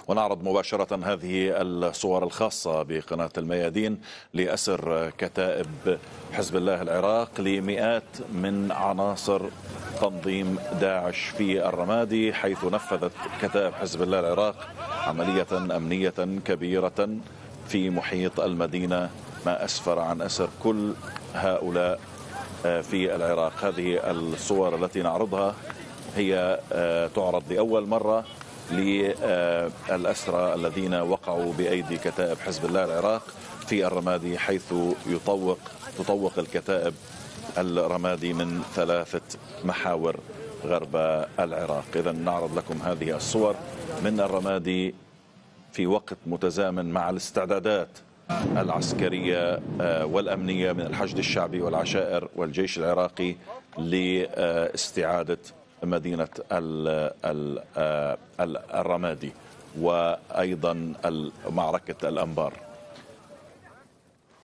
ونعرض مباشرة هذه الصور الخاصة بقناة الميادين لأسر كتائب حزب الله العراق لمئات من عناصر تنظيم داعش في الرمادي، حيث نفذت كتائب حزب الله العراق عملية أمنية كبيرة في محيط المدينة، ما أسفر عن أسر كل هؤلاء في العراق. هذه الصور التي نعرضها هي تعرض لأول مرة للأسرى الذين وقعوا بأيدي كتائب حزب الله العراق في الرمادي، حيث تطوق الكتائب الرمادي من 3 محاور غرب العراق. إذن نعرض لكم هذه الصور من الرمادي في وقت متزامن مع الاستعدادات العسكرية والأمنية من الحشد الشعبي والعشائر والجيش العراقي لاستعادة مدينة الرمادي وأيضا معركة الأنبار.